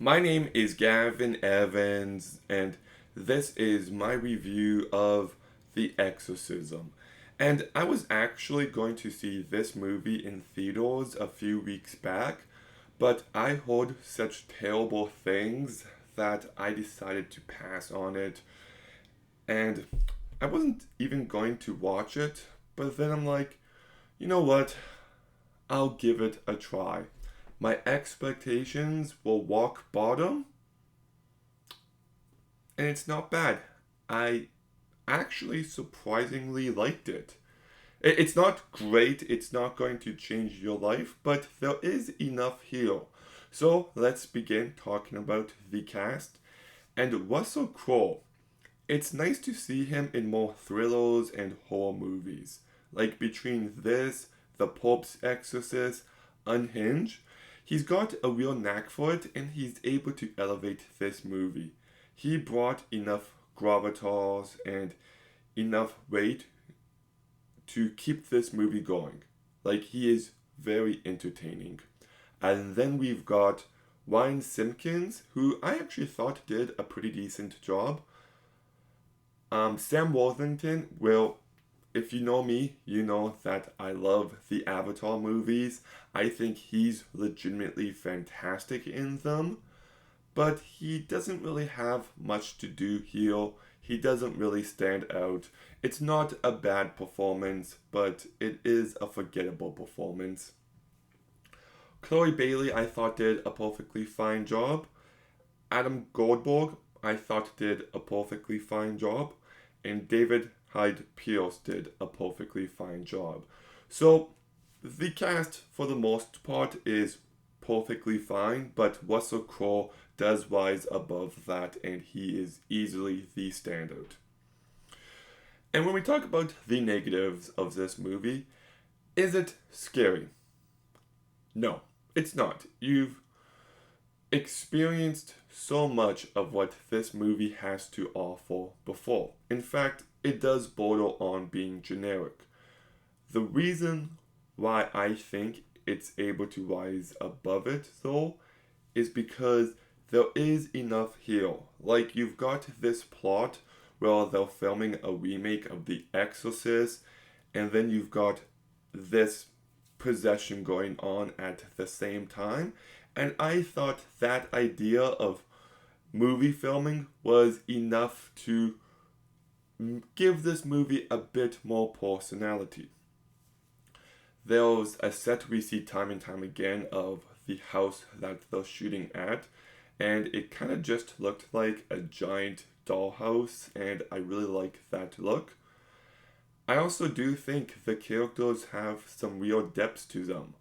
My name is Gavin Evans, and this is my review of The Exorcism. And I was actually going to see this movie in theaters a few weeks back, but I heard such terrible things that I decided to pass on it. And I wasn't even going to watch it, but then I'm like, you know what? I'll give it a try. My expectations will rock bottom, and it's not bad. I actually surprisingly liked it. It's not great, it's not going to change your life, but there is enough here. So let's begin talking about the cast. And Russell Crowe. It's nice to see him in more thrillers and horror movies. Like between this, The Pope's Exorcist, Unhinged, he's got a real knack for it and he's able to elevate this movie. He brought enough gravitas and enough weight to keep this movie going. Like, he is very entertaining. And then we've got Ryan Simpkins, who I actually thought did a pretty decent job. Sam Worthington, well, if you know me, you know that I love the Avatar movies. I think he's legitimately fantastic in them, but he doesn't really have much to do here. He doesn't really stand out. It's not a bad performance, but it is a forgettable performance. Chloe Bailey, I thought, did a perfectly fine job. Adam Goldberg, I thought, did a perfectly fine job. And David Hyde Pierce did a perfectly fine job. So the cast, for the most part, is perfectly fine, but Russell Crowe does rise above that, and he is easily the standout. And when we talk about the negatives of this movie, is it scary? No, it's not. You've experienced so much of what this movie has to offer before. In fact, it does border on being generic. The reason why I think it's able to rise above it, though, is because there is enough here. Like, you've got this plot where they're filming a remake of The Exorcist, and then you've got this possession going on at the same time. And I thought that idea of movie filming was enough to give this movie a bit more personality. There's a set we see time and time again of the house that they're shooting at, and it kind of just looked like a giant dollhouse, and I really like that look. I also do think the characters have some real depth to them.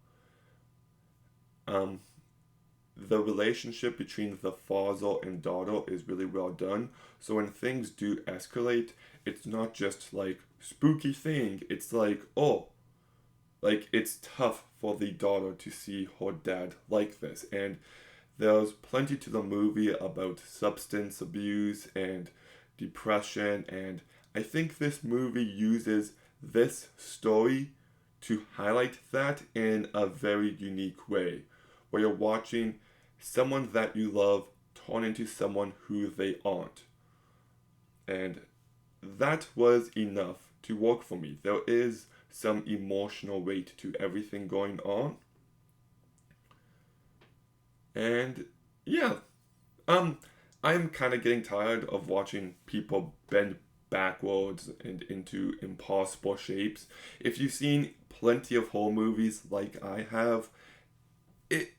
Um, the relationship between the father and daughter is really well done. So when things do escalate, it's not just like spooky thing. It's like, oh, like it's tough for the daughter to see her dad like this. And there's plenty to the movie about substance abuse and depression, and I think this movie uses this story to highlight that in a very unique way, where you're watching someone that you love turn into someone who they aren't. And that was enough to work for me. There is some emotional weight to everything going on. And yeah, um, I'm kind of getting tired of watching people bend backwards and into impossible shapes. If you've seen plenty of horror movies like I have, it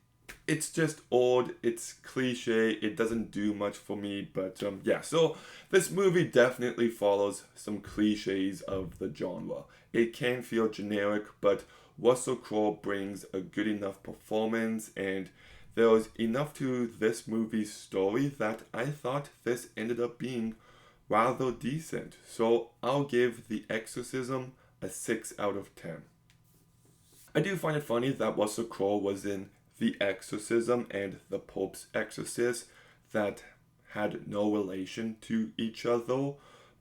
it's just old, it's cliche, it doesn't do much for me, but yeah, so this movie definitely follows some cliches of the genre. It can feel generic, but Russell Crowe brings a good enough performance, and there's enough to this movie's story that I thought this ended up being rather decent. So I'll give The Exorcism a 6 out of 10. I do find it funny that Russell Crowe was in The Exorcism and The Pope's Exorcist that had no relation to each other,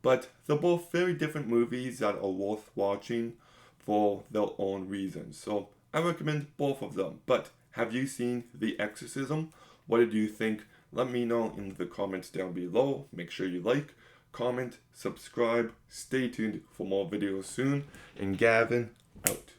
but they're both very different movies that are worth watching for their own reasons. So I recommend both of them. But have you seen The Exorcism? What did you think? Let me know in the comments down below. Make sure you like, comment, subscribe. Stay tuned for more videos soon. And Gavin,